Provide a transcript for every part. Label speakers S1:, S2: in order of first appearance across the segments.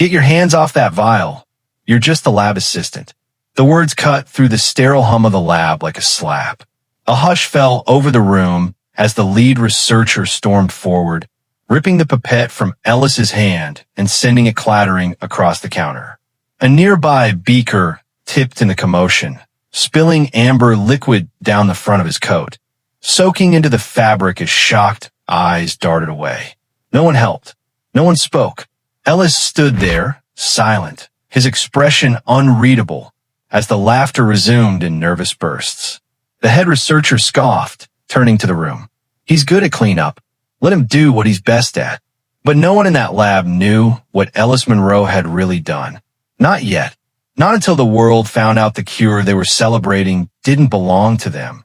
S1: "Get your hands off that vial. You're just the lab assistant." The words cut through the sterile hum of the lab like a slap. A hush fell over the room as the lead researcher stormed forward, ripping the pipette from Ellis's hand and sending it clattering across the counter. A nearby beaker tipped in the commotion, spilling amber liquid down the front of his coat, soaking into the fabric as shocked eyes darted away. No one helped. No one spoke. Ellis stood there, silent, his expression unreadable, as the laughter resumed in nervous bursts. The head researcher scoffed, turning to the room. "He's good at cleanup. Let him do what he's best at." But no one in that lab knew what Ellis Monroe had really done. Not yet. Not until the world found out the cure they were celebrating didn't belong to them,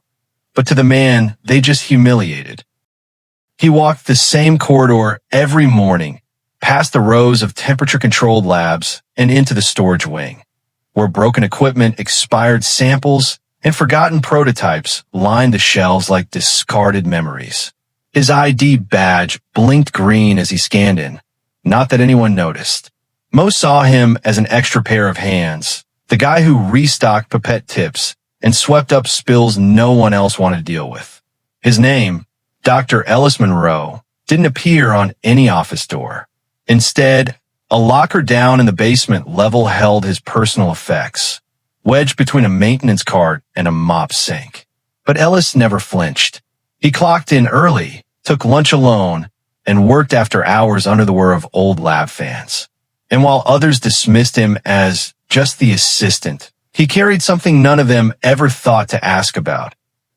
S1: but to the man they just humiliated. He walked the same corridor every morning, past the rows of temperature-controlled labs and into the storage wing, where broken equipment, expired samples, and forgotten prototypes lined the shelves like discarded memories. His ID badge blinked green as he scanned in. Not that anyone noticed. Most saw him as an extra pair of hands, the guy who restocked pipette tips and swept up spills no one else wanted to deal with. His name, Dr. Ellis Monroe, didn't appear on any office door. Instead, a locker down in the basement level held his personal effects, wedged between a maintenance cart and a mop sink. But Ellis never flinched. He clocked in early, took lunch alone, and worked after hours under the whir of old lab fans. And while others dismissed him as just the assistant, he carried something none of them ever thought to ask about.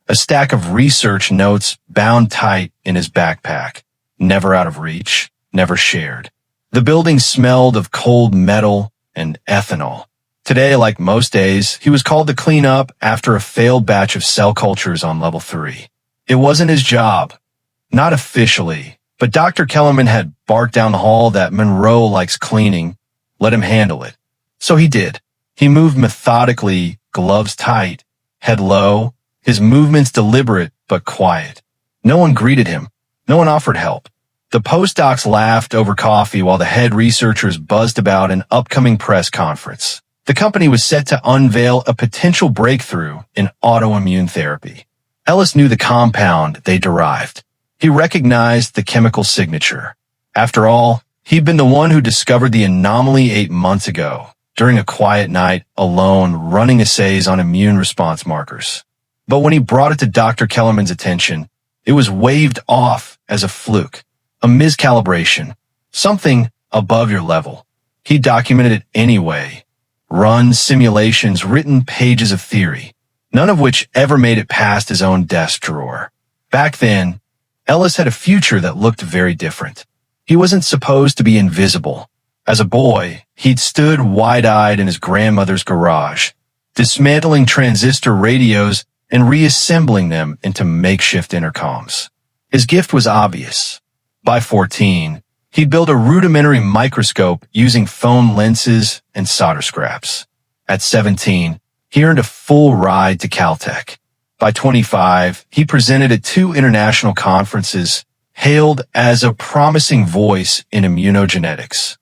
S1: A stack of research notes bound tight in his backpack, never out of reach, never shared. The building smelled of cold metal and ethanol. Today, like most days, he was called to clean up after a failed batch of cell cultures on level 3. It wasn't his job. Not officially. But Dr. Kellerman had barked down the hall that Monroe likes cleaning. Let him handle it. So he did. He moved methodically, gloves tight, head low, his movements deliberate but quiet. No one greeted him. No one offered help. The postdocs laughed over coffee while the head researchers buzzed about an upcoming press conference. The company was set to unveil a potential breakthrough in autoimmune therapy. Ellis knew the compound they derived. He recognized the chemical signature. After all, he'd been the one who discovered the anomaly 8 months ago, during a quiet night, alone, running assays on immune response markers. But when he brought it to Dr. Kellerman's attention, it was waved off as a fluke, a miscalibration, something above your level. He documented it anyway, run simulations, written pages of theory, none of which ever made it past his own desk drawer. Back then, Ellis had a future that looked very different. He wasn't supposed to be invisible. As a boy, he'd stood wide-eyed in his grandmother's garage, dismantling transistor radios and reassembling them into makeshift intercoms. His gift was obvious. By 14, he'd built a rudimentary microscope using foam lenses and solder scraps. At 17, he earned a full ride to Caltech. By 25, he presented at 2 international conferences, hailed as a promising voice in immunogenetics.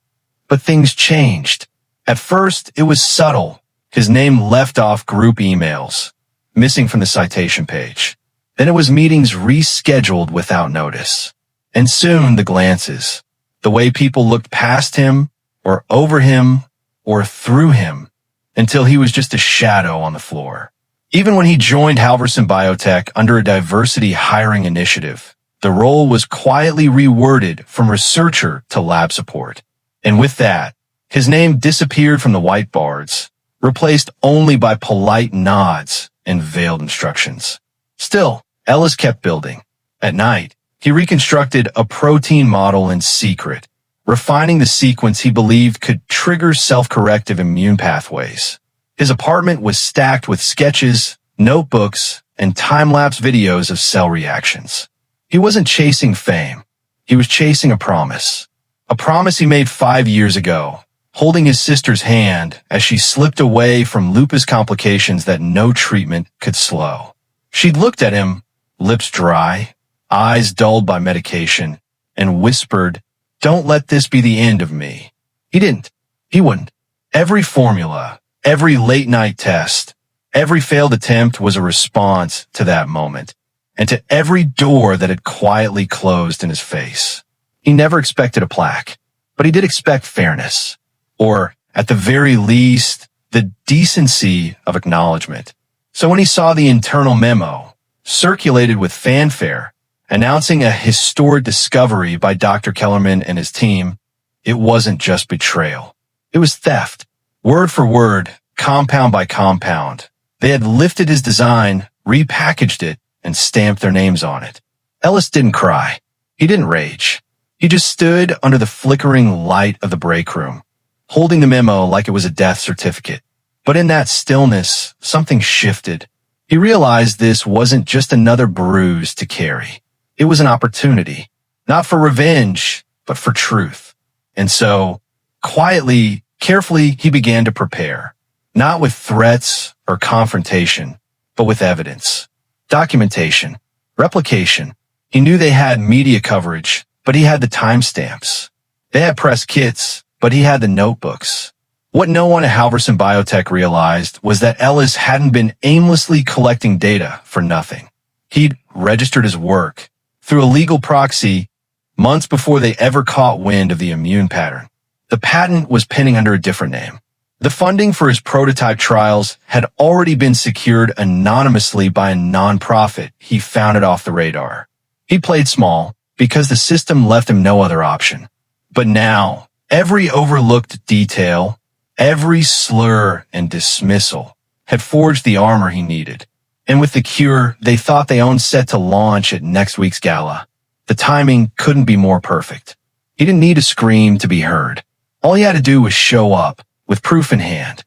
S1: But things changed. At first, it was subtle. His name left off group emails, missing from the citation page. Then it was meetings rescheduled without notice. And soon the glances, the way people looked past him, or over him, or through him, until he was just a shadow on the floor. Even when he joined Halverson Biotech under a diversity hiring initiative, the role was quietly reworded from researcher to lab support. And with that, his name disappeared from the whiteboards, replaced only by polite nods and veiled instructions. Still, Ellis kept building. At night, he reconstructed a protein model in secret, refining the sequence he believed could trigger self-corrective immune pathways. His apartment was stacked with sketches, notebooks, and time-lapse videos of cell reactions. He wasn't chasing fame. He was chasing a promise. A promise he made 5 years ago, holding his sister's hand as she slipped away from lupus complications that no treatment could slow. She'd looked at him, lips dry, eyes dulled by medication, and whispered, "Don't let this be the end of me." He didn't. He wouldn't. Every formula, every late-night test, every failed attempt was a response to that moment, and to every door that had quietly closed in his face. He never expected a plaque, but he did expect fairness, or, at the very least, the decency of acknowledgement. So when he saw the internal memo, circulated with fanfare, announcing a historic discovery by Dr. Kellerman and his team, it wasn't just betrayal. It was theft. Word for word, compound by compound. They had lifted his design, repackaged it, and stamped their names on it. Ellis didn't cry. He didn't rage. He just stood under the flickering light of the break room, holding the memo like it was a death certificate. But in that stillness, something shifted. He realized this wasn't just another bruise to carry. It was an opportunity, not for revenge, but for truth. And so, quietly, carefully, he began to prepare, not with threats or confrontation, but with evidence, documentation, replication. He knew they had media coverage, but he had the timestamps. They had press kits, but he had the notebooks. What no one at Halverson Biotech realized was that Ellis hadn't been aimlessly collecting data for nothing. He'd registered his work through a legal proxy months before they ever caught wind of the immune pattern. The patent was pending under a different name. The funding for his prototype trials had already been secured anonymously by a nonprofit he founded off the radar. He played small because the system left him no other option. But now, every overlooked detail, every slur and dismissal had forged the armor he needed. And with the cure they thought they owned set to launch at next week's gala, the timing couldn't be more perfect. He didn't need to scream to be heard. All he had to do was show up, with proof in hand.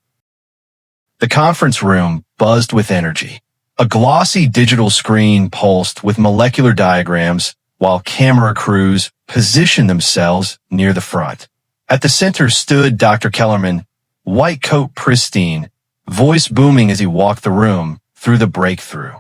S1: The conference room buzzed with energy. A glossy digital screen pulsed with molecular diagrams, while camera crews positioned themselves near the front. At the center stood Dr. Kellerman, white coat pristine, voice booming as he walked the room through the breakthrough.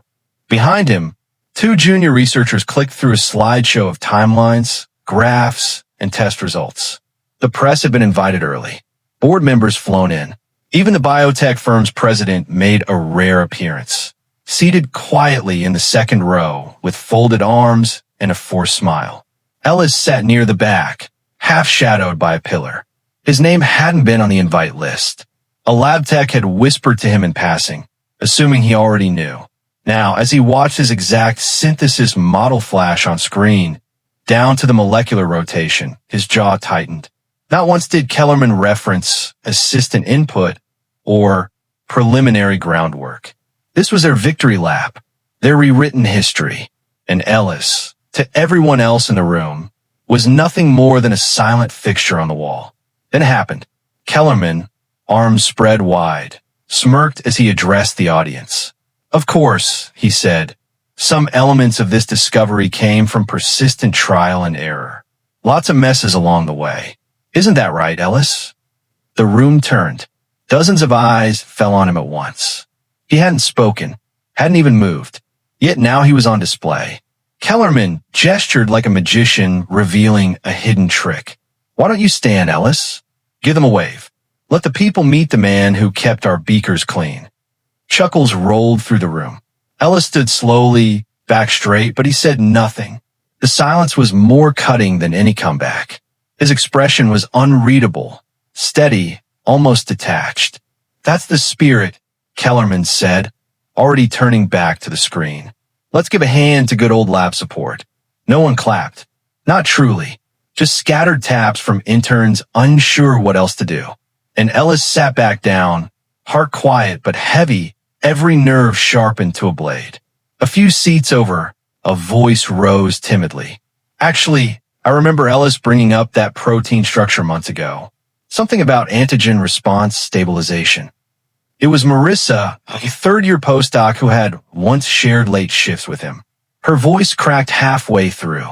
S1: Behind him, two junior researchers clicked through a slideshow of timelines, graphs, and test results. The press had been invited early. Board members flown in. Even the biotech firm's president made a rare appearance, seated quietly in the second row with folded arms and a forced smile. Ellis sat near the back, half shadowed by a pillar. His name hadn't been on the invite list. A lab tech had whispered to him in passing, assuming he already knew. Now, as he watched his exact synthesis model flash on screen, down to the molecular rotation, his jaw tightened. Not once did Kellerman reference assistant input or preliminary groundwork. This was their victory lap, their rewritten history. And Ellis, to everyone else in the room, was nothing more than a silent fixture on the wall. Then it happened. Kellerman, arms spread wide, smirked as he addressed the audience. Of course, he said, some elements of this discovery came from persistent trial and error. Lots of messes along the way. Isn't that right, Ellis? The room turned. Dozens of eyes fell on him at once. He hadn't spoken, hadn't even moved, yet now he was on display. Kellerman gestured like a magician revealing a hidden trick. Why don't you stand, Ellis? Give them a wave. Let the people meet the man who kept our beakers clean. Chuckles rolled through the room. Ellis stood slowly, back straight, but he said nothing. The silence was more cutting than any comeback. His expression was unreadable, steady, almost detached. That's the spirit, Kellerman said, already turning back to the screen. Let's give a hand to good old lab support. No one clapped. Not truly. Just scattered taps from interns unsure what else to do. And Ellis sat back down, heart quiet but heavy, every nerve sharpened to a blade. A few seats over, a voice rose timidly. Actually, I remember Ellis bringing up that protein structure months ago. Something about antigen response stabilization. It was Marissa, a third-year postdoc who had once shared late shifts with him. Her voice cracked halfway through.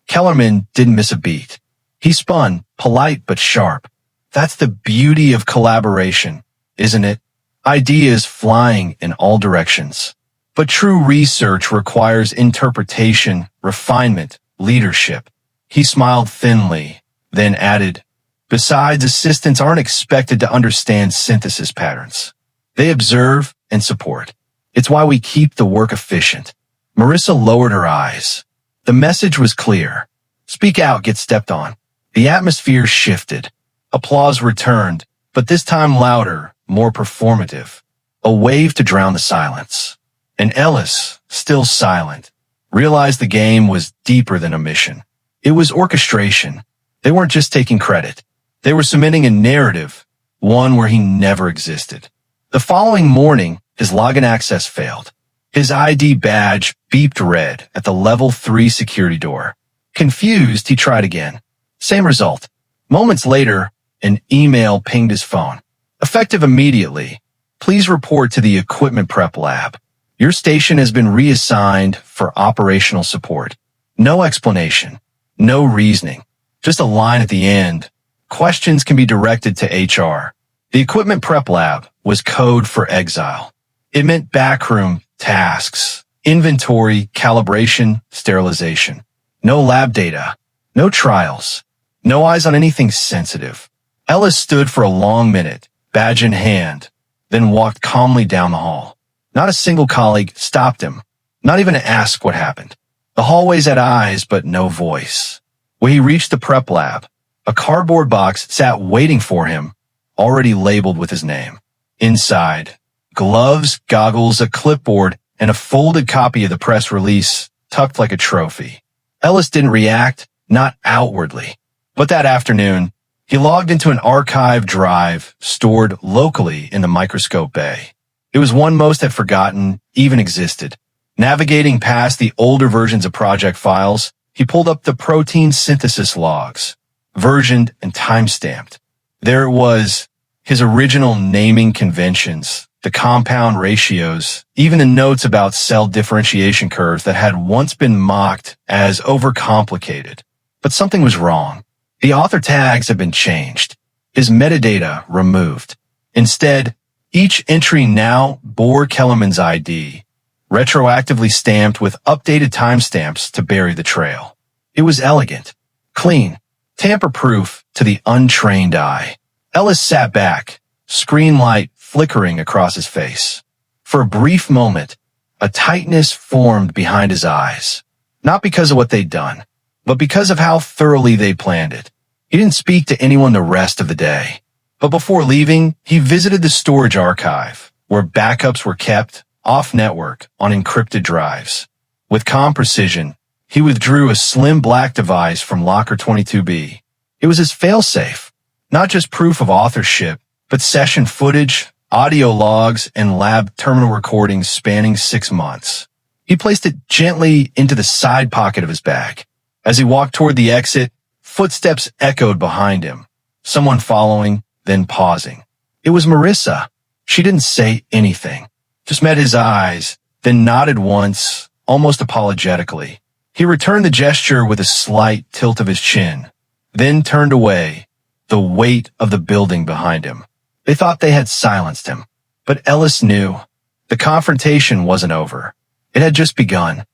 S1: Kellerman didn't miss a beat. He spun, polite but sharp. That's the beauty of collaboration, isn't it? Ideas flying in all directions. But true research requires interpretation, refinement, leadership. He smiled thinly, then added, Besides, assistants aren't expected to understand synthesis patterns. They observe and support. It's why we keep the work efficient. Marissa lowered her eyes. The message was clear. Speak out, get stepped on. The atmosphere shifted. Applause returned, but this time louder, more performative. A wave to drown the silence. And Ellis, still silent, realized the game was deeper than a mission. It was orchestration. They weren't just taking credit. They were cementing a narrative, one where he never existed. The following morning, his login access failed. His ID badge beeped red at the level 3 security door. Confused, he tried again. Same result. Moments later, an email pinged his phone. Effective immediately. Please report to the equipment prep lab. Your station has been reassigned for operational support. No explanation. No reasoning. Just a line at the end. Questions can be directed to HR. The equipment prep lab was code for exile. It meant backroom tasks, inventory, calibration, sterilization. No lab data, no trials, no eyes on anything sensitive. Ellis stood for a long minute, badge in hand, then walked calmly down the hall. Not a single colleague stopped him, not even to ask what happened. The hallways had eyes, but no voice. When he reached the prep lab, a cardboard box sat waiting for him, already labeled with his name. Inside, gloves, goggles, a clipboard, and a folded copy of the press release tucked like a trophy. Ellis didn't react, not outwardly. But that afternoon, he logged into an archive drive stored locally in the microscope bay. It was one most had forgotten even existed. Navigating past the older versions of project files, he pulled up the protein synthesis logs, versioned and time-stamped. There it was, his original naming conventions, the compound ratios, even the notes about cell differentiation curves that had once been mocked as overcomplicated. But something was wrong. The author tags had been changed, his metadata removed. Instead, each entry now bore Kellerman's ID, retroactively stamped with updated timestamps to bury the trail. It was elegant, clean, tamper-proof to the untrained eye. Ellis sat back, screen light flickering across his face. For a brief moment, a tightness formed behind his eyes, not because of what they'd done, but because of how thoroughly they planned it. He didn't speak to anyone the rest of the day. But before leaving, he visited the storage archive, where backups were kept off-network on encrypted drives. With calm precision, he withdrew a slim black device from Locker 22B. It was his failsafe, not just proof of authorship, but session footage, audio logs, and lab terminal recordings spanning 6 months. He placed it gently into the side pocket of his bag. As he walked toward the exit, footsteps echoed behind him, someone following, then pausing. It was Marissa. She didn't say anything, just met his eyes, then nodded once, almost apologetically. He returned the gesture with a slight tilt of his chin, then turned away, the weight of the building behind him. They thought they had silenced him, but Ellis knew the confrontation wasn't over. It had just begun.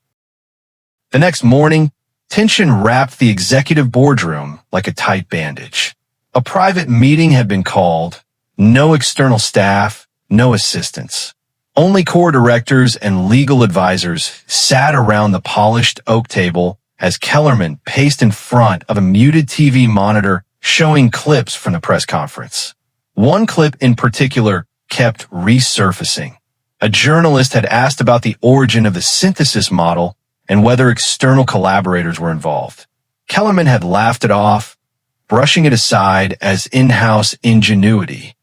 S1: The next morning, tension wrapped the executive boardroom like a tight bandage. A private meeting had been called, no external staff, no assistants. Only core directors and legal advisors sat around the polished oak table as Kellerman paced in front of a muted TV monitor showing clips from the press conference. One clip in particular kept resurfacing. A journalist had asked about the origin of the synthesis model and whether external collaborators were involved. Kellerman had laughed it off, brushing it aside as in-house ingenuity.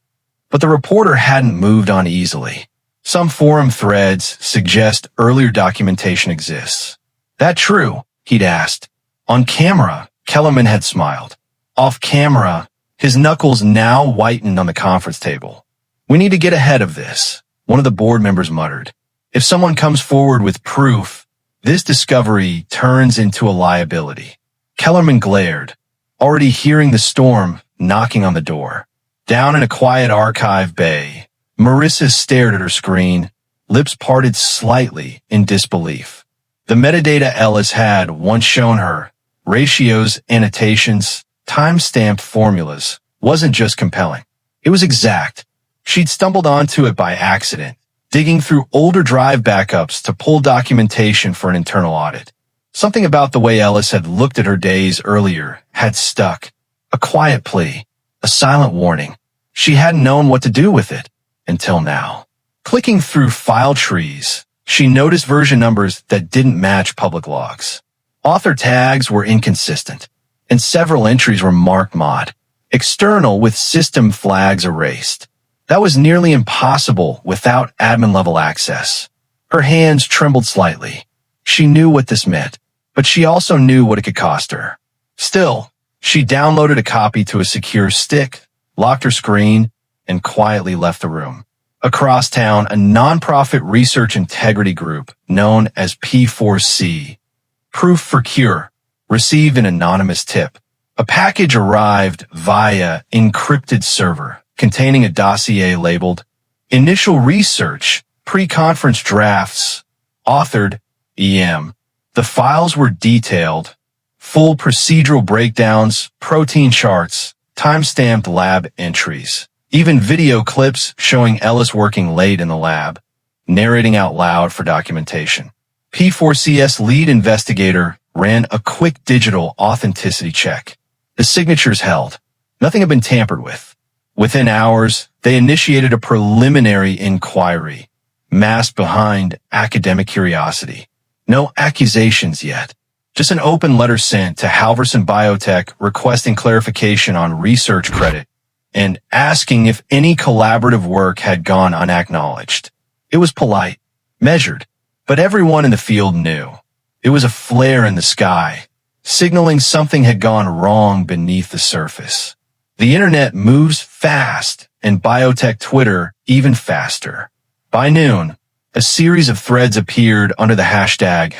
S1: But the reporter hadn't moved on easily. Some forum threads suggest earlier documentation exists. That true? He'd asked. On camera, Kellerman had smiled. Off camera, his knuckles now whitened on the conference table. We need to get ahead of this, one of the board members muttered. If someone comes forward with proof, this discovery turns into a liability. Kellerman glared, already hearing the storm knocking on the door. Down in a quiet archive bay, Marissa stared at her screen, lips parted slightly in disbelief. The metadata Ellis had once shown her, ratios, annotations, time-stamped formulas, wasn't just compelling. It was exact. She'd stumbled onto it by accident, digging through older drive backups to pull documentation for an internal audit. Something about the way Ellis had looked at her days earlier had stuck. A quiet plea, a silent warning. She hadn't known what to do with it until now. Clicking through file trees, she noticed version numbers that didn't match public logs. Author tags were inconsistent, and several entries were marked mod, external with system flags erased. That was nearly impossible without admin-level access. Her hands trembled slightly. She knew what this meant, but she also knew what it could cost her. Still, she downloaded a copy to a secure stick, locked her screen, and quietly left the room. Across town, a nonprofit research integrity group known as P4C, Proof for Cure, received an anonymous tip. A package arrived via encrypted server containing a dossier labeled Initial Research, Pre-Conference Drafts, authored EM. The files were detailed, full procedural breakdowns, protein charts, time-stamped lab entries, even video clips showing Ellis working late in the lab, narrating out loud for documentation. P4CS lead investigator ran a quick digital authenticity check. The signatures held. Nothing had been tampered with. Within hours, they initiated a preliminary inquiry, masked behind academic curiosity. No accusations yet. Just an open letter sent to Halverson Biotech requesting clarification on research credit and asking if any collaborative work had gone unacknowledged. It was polite, measured, but everyone in the field knew. It was a flare in the sky, signaling something had gone wrong beneath the surface. The internet moves fast, and biotech Twitter even faster. By noon, a series of threads appeared under the hashtag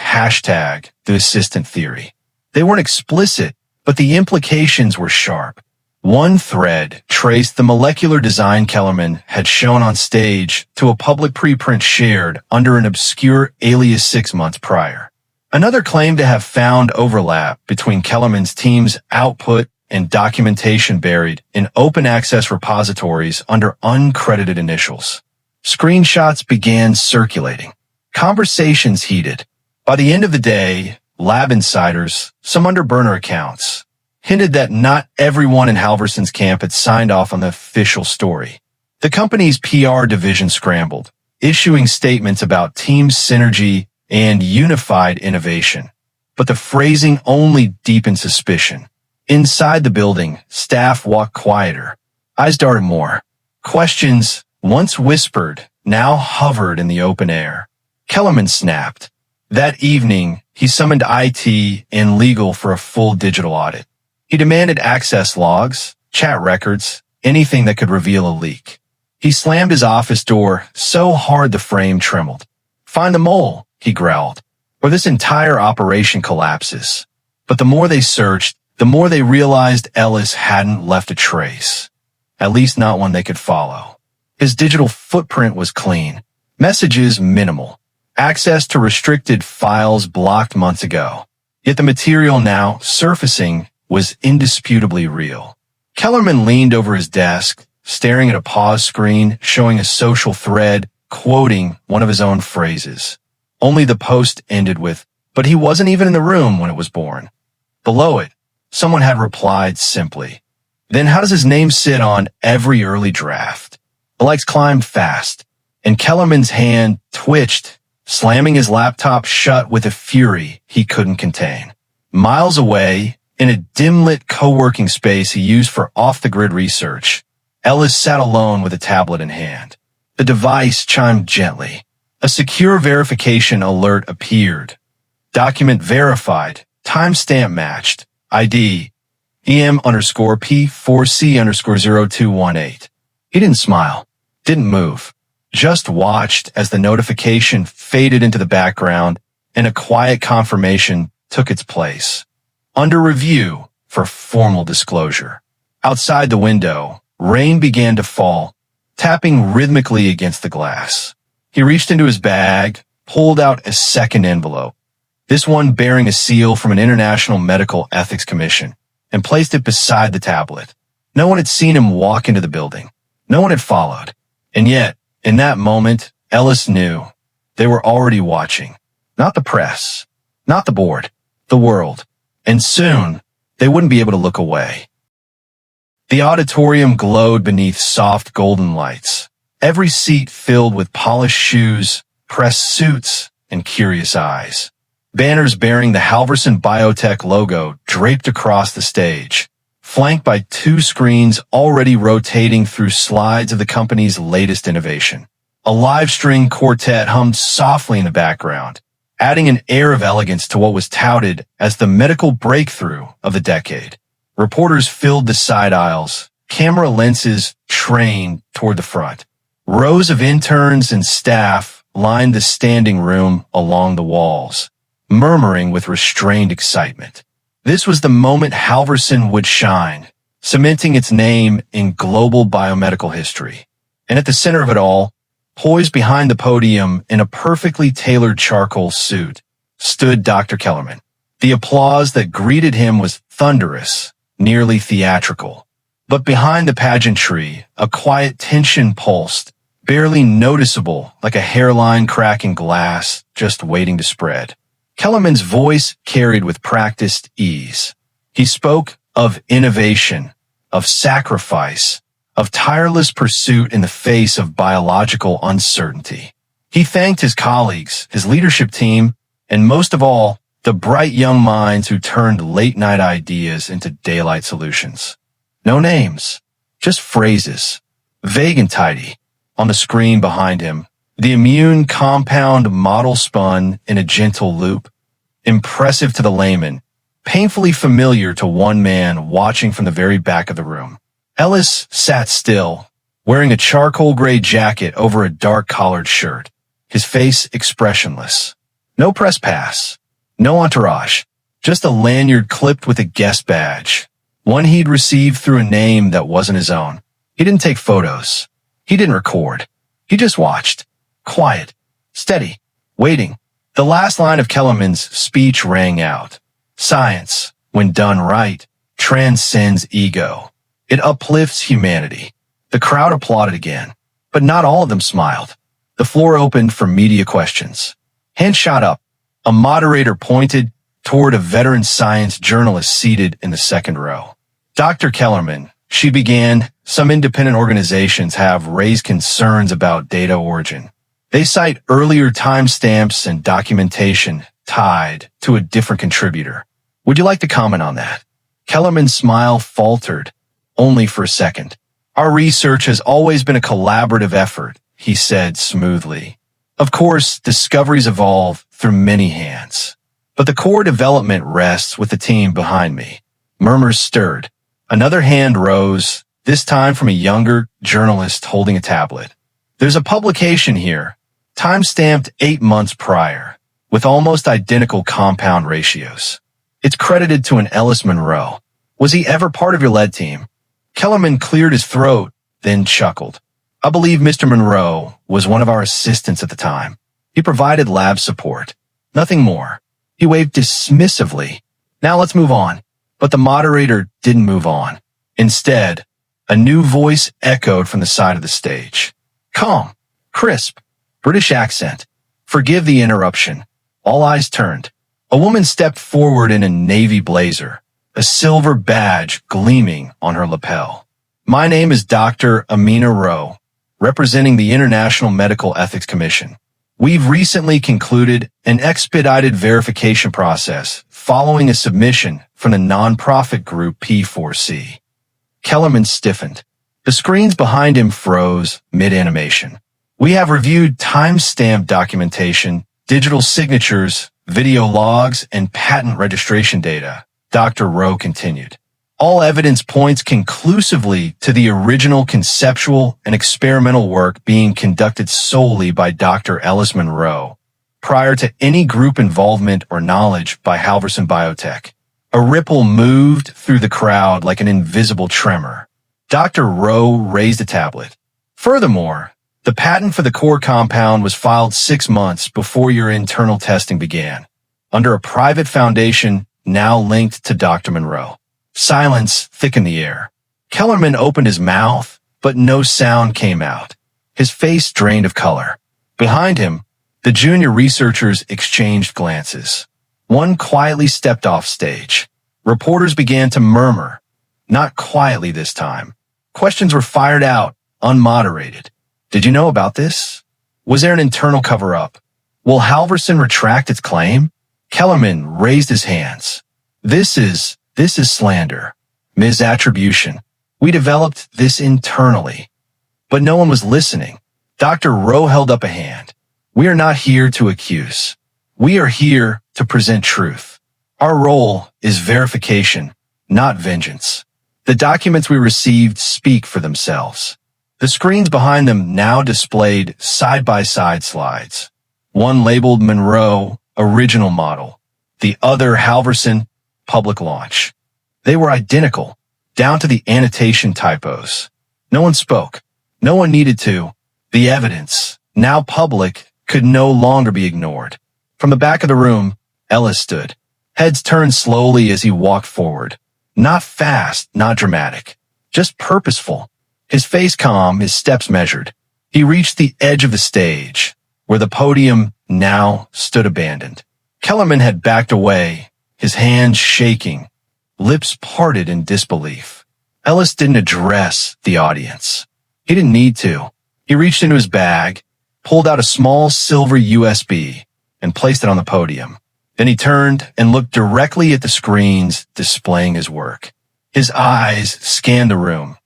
S1: the assistant theory. They weren't explicit, but the implications were sharp. One thread traced the molecular design Kellerman had shown on stage to a public preprint shared under an obscure alias 6 months prior. Another claimed to have found overlap between Kellerman's team's output and documentation buried in open access repositories under uncredited initials. Screenshots began circulating. Conversations heated. By the end of the day, lab insiders, some under burner accounts, hinted that not everyone in Halverson's camp had signed off on the official story. The company's PR division scrambled, issuing statements about team synergy and unified innovation. But the phrasing only deepened suspicion. Inside the building, staff walked quieter. Eyes darted more. Questions, once whispered, now hovered in the open air. Kellerman snapped. That evening, he summoned IT and legal for a full digital audit. He demanded access logs, chat records, anything that could reveal a leak. He slammed his office door so hard the frame trembled. Find the mole, he growled, or this entire operation collapses. But the more they searched, the more they realized Ellis hadn't left a trace. At least not one they could follow. His digital footprint was clean. Messages minimal. Access to restricted files blocked months ago. Yet the material now surfacing was indisputably real. Kellerman leaned over his desk, staring at a pause screen showing a social thread, quoting one of his own phrases. Only the post ended with, "But he wasn't even in the room when it was born." Below it, someone had replied simply, "Then how does his name sit on every early draft?" The likes climbed fast, and Kellerman's hand twitched, slamming his laptop shut with a fury he couldn't contain. Miles away, in a dim-lit co-working space he used for off-the-grid research, Ellis sat alone with a tablet in hand. The device chimed gently. A secure verification alert appeared. Document verified, timestamp matched, ID, EM_P4C_0218. He didn't smile, didn't move, just watched as the notification faded into the background and a quiet confirmation took its place. Under review for formal disclosure. Outside the window, rain began to fall, tapping rhythmically against the glass. He reached into his bag, pulled out a second envelope, this one bearing a seal from an International Medical Ethics Commission, and placed it beside the tablet. No one had seen him walk into the building. No one had followed. And yet, in that moment, Ellis knew they were already watching. Not the press, not the board, the world. And soon, they wouldn't be able to look away. The auditorium glowed beneath soft golden lights, every seat filled with polished shoes, pressed suits, and curious eyes. Banners bearing the Halverson Biotech logo draped across the stage, flanked by two screens already rotating through slides of the company's latest innovation. A live-string quartet hummed softly in the background, adding an air of elegance to what was touted as the medical breakthrough of the decade. Reporters filled the side aisles, camera lenses trained toward the front. Rows of interns and staff lined the standing room along the walls, murmuring with restrained excitement. This was the moment Halverson would shine, cementing its name in global biomedical history. And at the center of it all, poised behind the podium in a perfectly tailored charcoal suit, stood Dr. Kellerman. The applause that greeted him was thunderous, nearly theatrical. But behind the pageantry, a quiet tension pulsed, barely noticeable like a hairline crack in glass just waiting to spread. Kellerman's voice carried with practiced ease. He spoke of innovation, of sacrifice, of tireless pursuit in the face of biological uncertainty. He thanked his colleagues, his leadership team, and most of all, the bright young minds who turned late-night ideas into daylight solutions. No names, just phrases, vague and tidy. On the screen behind him, the immune compound model spun in a gentle loop, impressive to the layman, painfully familiar to one man watching from the very back of the room. Ellis sat still, wearing a charcoal gray jacket over a dark collared shirt, his face expressionless. No press pass, no entourage, just a lanyard clipped with a guest badge, one he'd received through a name that wasn't his own. He didn't take photos. He didn't record. He just watched. Quiet, steady, waiting. The last line of Kellerman's speech rang out. Science, when done right, transcends ego. It uplifts humanity. The crowd applauded again, but not all of them smiled. The floor opened for media questions. Hands shot up. A moderator pointed toward a veteran science journalist seated in the second row. Dr. Kellerman, she began, some independent organizations have raised concerns about data origin. They cite earlier timestamps and documentation tied to a different contributor. Would you like to comment on that? Kellerman's smile faltered, only for a second. Our research has always been a collaborative effort, he said smoothly. Of course, discoveries evolve through many hands, but the core development rests with the team behind me. Murmurs stirred. Another hand rose, this time from a younger journalist holding a tablet. There's a publication here, time-stamped 8 months prior, with almost identical compound ratios. It's credited to an Ellis Monroe. Was he ever part of your lead team? Kellerman cleared his throat, then chuckled. I believe Mr. Monroe was one of our assistants at the time. He provided lab support. Nothing more. He waved dismissively. Now let's move on. But the moderator didn't move on. Instead, a new voice echoed from the side of the stage. Calm, crisp, British accent. Forgive the interruption. All eyes turned. A woman stepped forward in a navy blazer, a silver badge gleaming on her lapel. My name is Dr. Amina Rowe, representing the International Medical Ethics Commission. We've recently concluded an expedited verification process following a submission from the nonprofit group P4C. Kellerman stiffened. The screens behind him froze mid-animation. We have reviewed time-stamped documentation, digital signatures, video logs, and patent registration data, Dr. Rowe continued. All evidence points conclusively to the original conceptual and experimental work being conducted solely by Dr. Ellis Monroe, prior to any group involvement or knowledge by Halverson Biotech. A ripple moved through the crowd like an invisible tremor. Dr. Rowe raised a tablet. Furthermore, the patent for the core compound was filed 6 months before your internal testing began, under a private foundation now linked to Dr. Monroe. Silence thickened the air. Kellerman opened his mouth, but no sound came out. His face drained of color. Behind him, the junior researchers exchanged glances. One quietly stepped off stage. Reporters began to murmur. Not quietly this time. Questions were fired out, unmoderated. Did you know about this? Was there an internal cover-up? Will Halverson retract its claim? Kellerman raised his hands. This is slander. Misattribution. We developed this internally. But no one was listening. Dr. Rowe held up a hand. We are not here to accuse. We are here to present truth. Our role is verification, not vengeance. The documents we received speak for themselves. The screens behind them now displayed side-by-side slides. One labeled Monroe, original model. The other Halverson, public launch. They were identical, down to the annotation typos. No one spoke. No one needed to. The evidence, now public, could no longer be ignored. From the back of the room, Ellis stood. Heads turned slowly as he walked forward. Not fast, not dramatic. Just purposeful. His face calm, his steps measured. He reached the edge of the stage, where the podium now stood abandoned. Kellerman had backed away, his hands shaking, lips parted in disbelief. Ellis didn't address the audience. He didn't need to. He reached into his bag, pulled out a small silver USB, and placed it on the podium. Then he turned and looked directly at the screens displaying his work. His eyes scanned the room,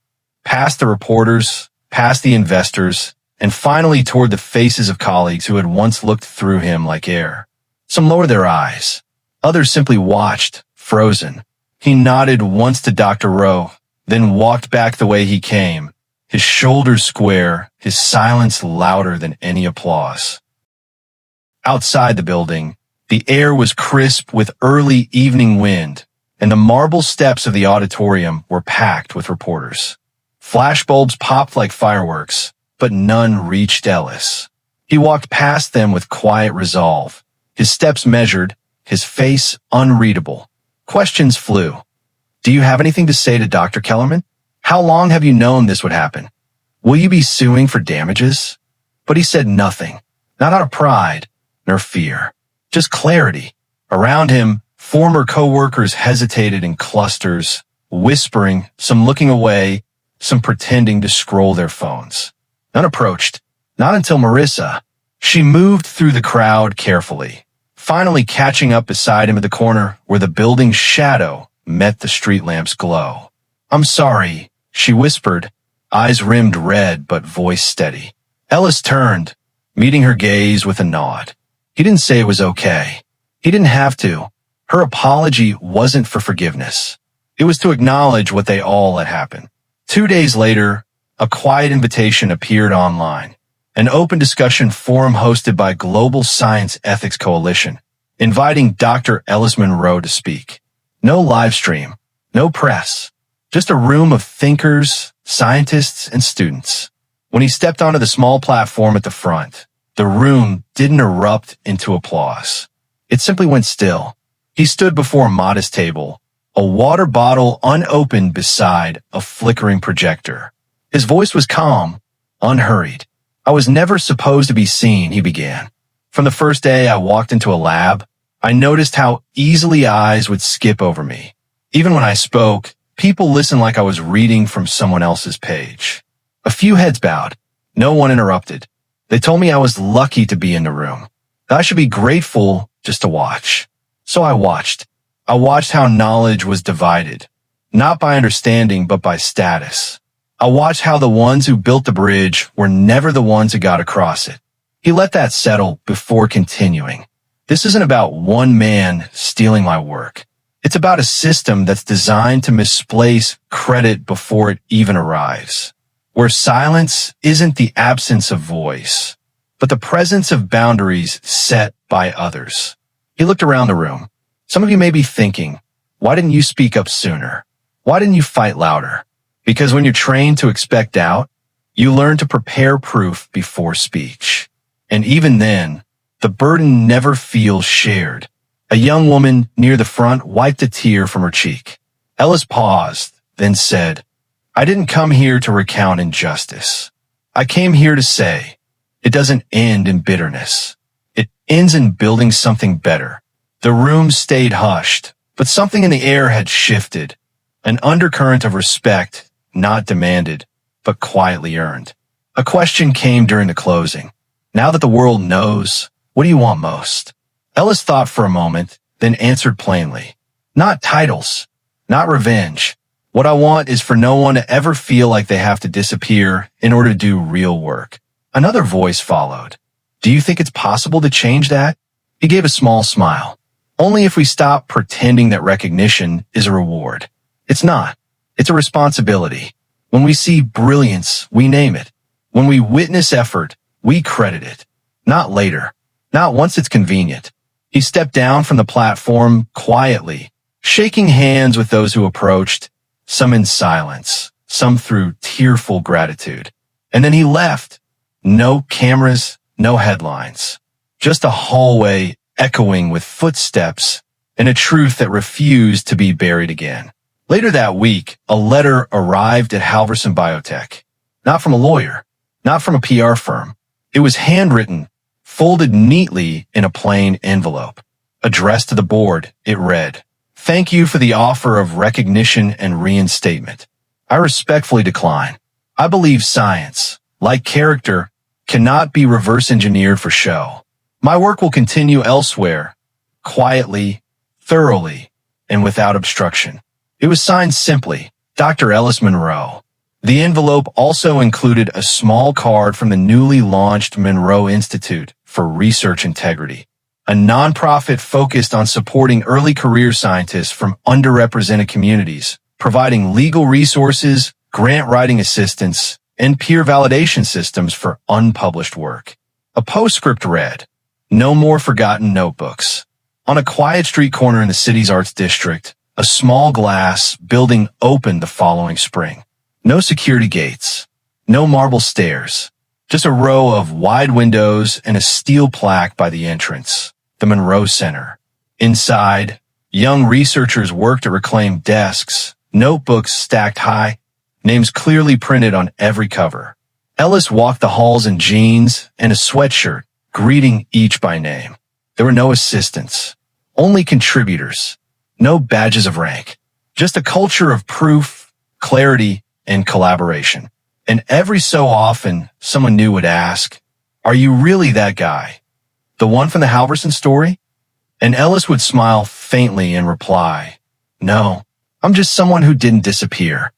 S1: past the reporters, past the investors, and finally toward the faces of colleagues who had once looked through him like air. Some lowered their eyes. Others simply watched, frozen. He nodded once to Dr. Rowe, then walked back the way he came, his shoulders square, his silence louder than any applause. Outside the building, the air was crisp with early evening wind, and the marble steps of the auditorium were packed with reporters. Flashbulbs popped like fireworks, but none reached Ellis. He walked past them with quiet resolve, his steps measured, his face unreadable. Questions flew. Do you have anything to say to Dr. Kellerman? How long have you known this would happen? Will you be suing for damages? But he said nothing, not out of pride, nor fear. Just clarity. Around him, former co-workers hesitated in clusters, whispering, some looking away, some pretending to scroll their phones. None approached, not until Marissa. She moved through the crowd carefully, finally catching up beside him at the corner where the building's shadow met the street lamp's glow. I'm sorry, she whispered, eyes rimmed red but voice steady. Ellis turned, meeting her gaze with a nod. He didn't say it was okay. He didn't have to. Her apology wasn't for forgiveness. It was to acknowledge what they all had happened. 2 days later, a quiet invitation appeared online, an open discussion forum hosted by Global Science Ethics Coalition, inviting Dr. Ellis Monroe to speak. No live stream, no press, just a room of thinkers, scientists, and students. When he stepped onto the small platform at the front, the room didn't erupt into applause. It simply went still. He stood before a modest table, a water bottle unopened beside a flickering projector. His voice was calm, unhurried. I was never supposed to be seen, he began. From the first day I walked into a lab, I noticed how easily eyes would skip over me. Even when I spoke, people listened like I was reading from someone else's page. A few heads bowed. No one interrupted. They told me I was lucky to be in the room, that I should be grateful just to watch. So I watched. I watched how knowledge was divided, not by understanding but by status. I watched how the ones who built the bridge were never the ones who got across it. He let that settle before continuing. This isn't about one man stealing my work. It's about a system that's designed to misplace credit before it even arrives, where silence isn't the absence of voice, but the presence of boundaries set by others. He looked around the room. Some of you may be thinking, why didn't you speak up sooner? Why didn't you fight louder? Because when you're trained to expect doubt, you learn to prepare proof before speech. And even then, the burden never feels shared. A young woman near the front wiped a tear from her cheek. Ellis paused, then said, I didn't come here to recount injustice. I came here to say, it doesn't end in bitterness. It ends in building something better. The room stayed hushed, but something in the air had shifted. An undercurrent of respect, not demanded, but quietly earned. A question came during the closing. Now that the world knows, what do you want most? Ellis thought for a moment, then answered plainly. Not titles, not revenge. What I want is for no one to ever feel like they have to disappear in order to do real work. Another voice followed. Do you think it's possible to change that? He gave a small smile. Only if we stop pretending that recognition is a reward. It's not. It's a responsibility. When we see brilliance, we name it. When we witness effort, we credit it. Not later. Not once it's convenient. He stepped down from the platform quietly, shaking hands with those who approached, some in silence, some through tearful gratitude. And then he left. No cameras, no headlines. Just a hallway echoing with footsteps and a truth that refused to be buried again. Later that week, a letter arrived at Halverson Biotech. Not from a lawyer, not from a PR firm. It was handwritten, folded neatly in a plain envelope. Addressed to the board, it read, "Thank you for the offer of recognition and reinstatement. I respectfully decline. I believe science, like character, cannot be reverse engineered for show. My work will continue elsewhere, quietly, thoroughly, and without obstruction." It was signed simply, Dr. Ellis Monroe. The envelope also included a small card from the newly launched Monroe Institute for Research Integrity, a nonprofit focused on supporting early career scientists from underrepresented communities, providing legal resources, grant writing assistance, and peer validation systems for unpublished work. A postscript read, "No more forgotten notebooks." On a quiet street corner in the city's arts district, a small glass building opened the following spring. No security gates, no marble stairs, just a row of wide windows and a steel plaque by the entrance, the Monroe Center. Inside, young researchers worked at reclaimed desks, notebooks stacked high, names clearly printed on every cover. Ellis walked the halls in jeans and a sweatshirt, greeting each by name. There were no assistants, only contributors. No badges of rank, just a culture of proof, clarity, and collaboration. And every so often, someone new would ask, "Are you really that guy? The one from the Halverson story?" And Ellis would smile faintly and reply, "No, I'm just someone who didn't disappear.